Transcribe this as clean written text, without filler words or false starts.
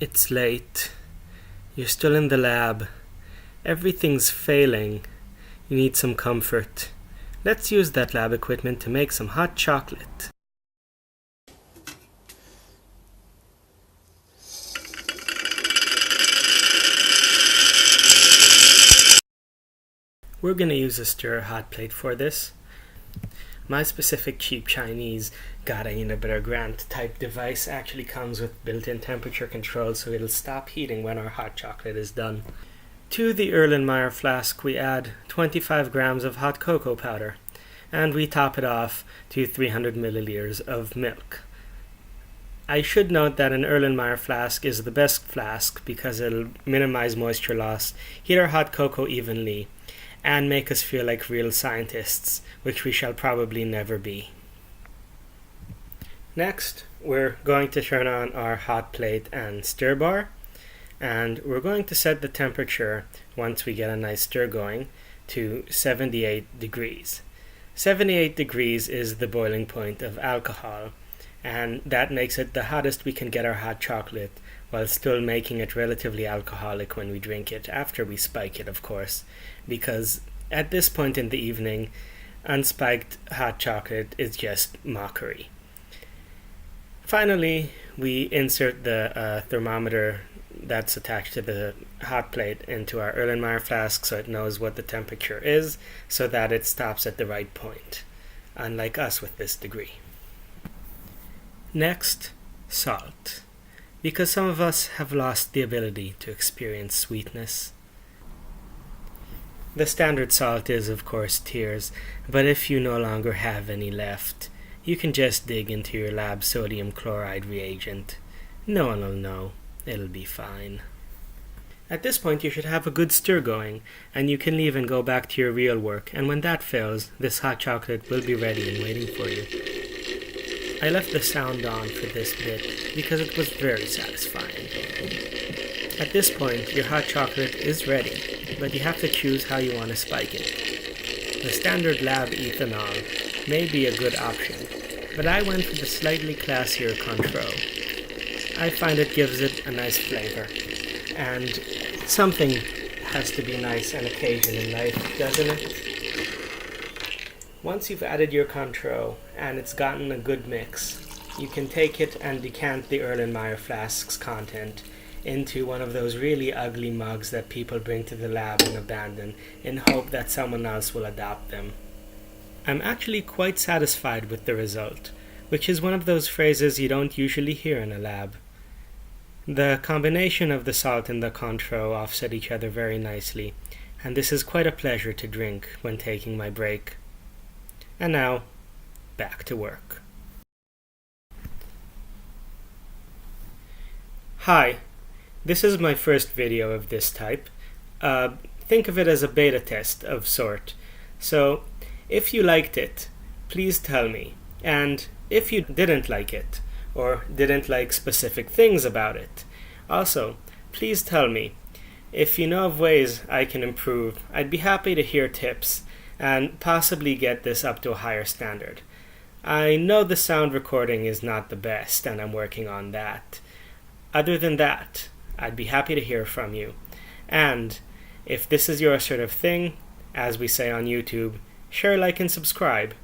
It's late. You're still in the lab. Everything's failing. You need some comfort. Let's use that lab equipment to make some hot chocolate. We're going to use a stirrer hot plate for this. My specific cheap Chinese Garainer Grant type device actually comes with built-in temperature control, so it'll stop heating when our hot chocolate is done. To the Erlenmeyer flask we add 25 grams of hot cocoa powder, and we top it off to 300 milliliters of milk. I should note that an Erlenmeyer flask is the best flask because it'll minimize moisture loss, heat our hot cocoa evenly, and make us feel like real scientists, which we shall probably never be. Next, we're going to turn on our hot plate and stir bar, and we're going to set the temperature, once we get a nice stir going, to 78 degrees. 78 degrees is the boiling point of alcohol, and that makes it the hottest we can get our hot chocolate, while still making it relatively alcoholic when we drink it, after we spike it, of course, because at this point in the evening, unspiked hot chocolate is just mockery. Finally, we insert the thermometer that's attached to the hot plate into our Erlenmeyer flask so it knows what the temperature is, so that it stops at the right point, unlike us with this degree. Next, salt. Because some of us have lost the ability to experience sweetness. The standard salt is, of course, tears, but if you no longer have any left, you can just dig into your lab sodium chloride reagent. No one will know. It'll be fine. At this point, you should have a good stir going, and you can leave and go back to your real work, and when that fails, this hot chocolate will be ready and waiting for you. I left the sound on for this bit because it was very satisfying. At this point, your hot chocolate is ready, but you have to choose how you want to spike it. The standard lab ethanol may be a good option, but I went with the slightly classier Cointreau. I find it gives it a nice flavor, and something has to be nice on occasion in life, doesn't it? Once you've added your Cointreau and it's gotten a good mix, you can take it and decant the Erlenmeyer flask's content into one of those really ugly mugs that people bring to the lab and abandon in hope that someone else will adopt them. I'm actually quite satisfied with the result, which is one of those phrases you don't usually hear in a lab. The combination of the salt and the Cointreau offset each other very nicely, and this is quite a pleasure to drink when taking my break. And now, back to work. Hi, this is my first video of this type. Think of it as a beta test of sort. So, if you liked it, please tell me. And if you didn't like it, or didn't like specific things about it, also, please tell me. If you know of ways I can improve, I'd be happy to hear tips and possibly get this up to a higher standard. I know the sound recording is not the best, and I'm working on that. Other than that, I'd be happy to hear from you. And if this is your sort of thing, as we say on YouTube, share, like, and subscribe.